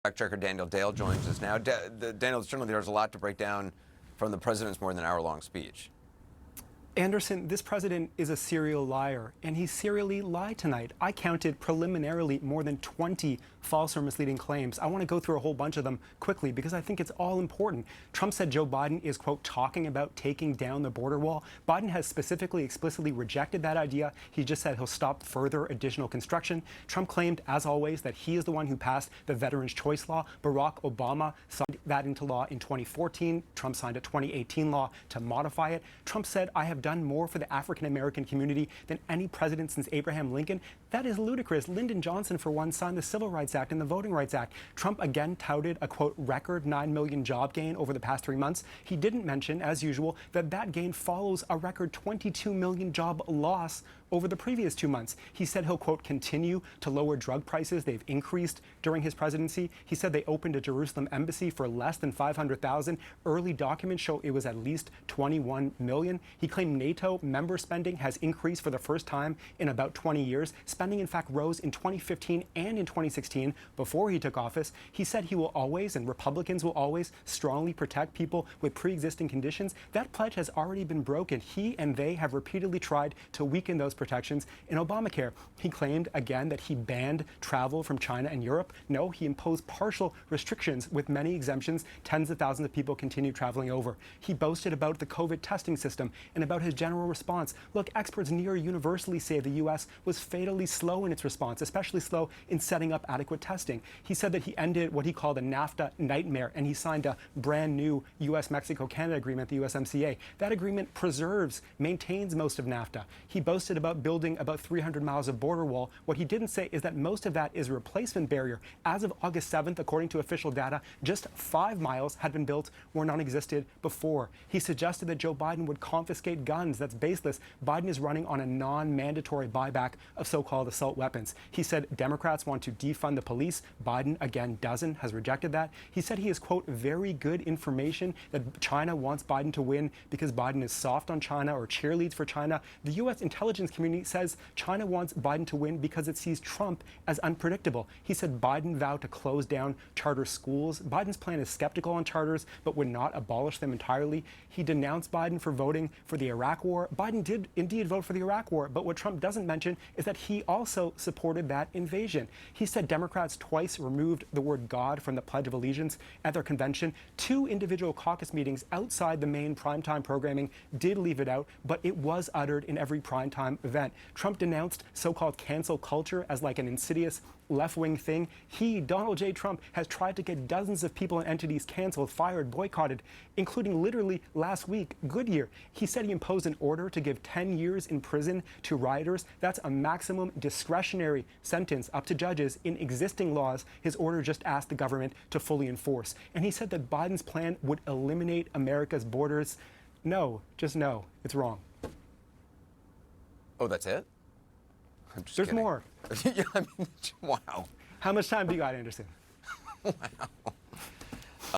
Fact checker Daniel Dale joins us now. Daniel, certainly there's a lot to break down from the president's more than hour-long speech. Anderson, this president is a serial liar, and he serially lied tonight. I counted preliminarily more than 20 false or misleading claims. I want to go through a whole bunch of them quickly because I think it's all important. Trump said Joe Biden is, quote, talking about taking down the border wall. Biden has specifically, explicitly rejected that idea. He just said he'll stop further additional construction. Trump claimed, as always, that he is the one who passed the Veterans' Choice Law. Barack Obama signed that into law in 2014. Trump signed a 2018 law to modify it. Trump said, I have done more for the African-American community than any president since Abraham Lincoln. That is ludicrous. Lyndon Johnson, for one, signed the Civil Rights Act and the Voting Rights Act. Trump again touted a, quote, record 9 million job gain over the past 3 months. He didn't mention, as usual, that that gain follows a record 22 million job loss over the previous 2 months. He said he'll, quote, continue to lower drug prices. They've increased during his presidency. He said they opened a Jerusalem embassy for less than $500,000. Early documents show it was at least 21 million. He claimed NATO member spending has increased for the first time in about 20 years. Spending, in fact, rose in 2015 and in 2016 before he took office. He said he will always, and Republicans will always, strongly protect people with pre-existing conditions. That pledge has already been broken. He and they have repeatedly tried to weaken those protections in Obamacare. He claimed again that he banned travel from China and Europe. No, he imposed partial restrictions with many exemptions. Tens of thousands of people continue traveling over. He boasted about the COVID testing system and about his general response. Look, experts near universally say the U.S. was fatally slow in its response, especially slow in setting up adequate testing. He said that he ended what he called a NAFTA nightmare, and he signed a brand new U.S.-Mexico-Canada agreement, the USMCA. That agreement preserves, maintains most of NAFTA. He boasted about building about 300 miles of border wall. What he didn't say is that most of that is a replacement barrier. As of August 7th, according to official data, just 5 miles had been built where none existed before. He suggested that Joe Biden would confiscate guns. That's baseless. Biden is running on a non-mandatory buyback of so-called assault weapons. He said Democrats want to defund the police. Biden, again, has rejected that. He said he has, quote, very good information that China wants Biden to win because Biden is soft on China or cheerleads for China. The U.S. intelligence community says China wants Biden to win because it sees Trump as unpredictable. He said Biden vowed to close down charter schools. Biden's plan is skeptical on charters, but would not abolish them entirely. He denounced Biden for voting for the Iraq War. Biden did indeed vote for the Iraq War, but what Trump doesn't mention is that he also supported that invasion. He said Democrats twice removed the word God from the Pledge of Allegiance at their convention. 2 individual caucus meetings outside the main primetime programming did leave it out, but it was uttered in every primetime event. Trump denounced so-called cancel culture as like an insidious left-wing thing. He, Donald J. Trump, has tried to get dozens of people and entities canceled, fired, boycotted, including literally last week, Goodyear. He said he imposed an order to give 10 years in prison to rioters. That's a maximum discretionary sentence up to judges in existing laws. His order just asked the government to fully enforce. And he said that Biden's plan would eliminate America's borders. No, just no. It's wrong. Oh, that's it? I'm just There's kidding. more. Yeah, I mean, wow. How much time do you got, Anderson? Wow.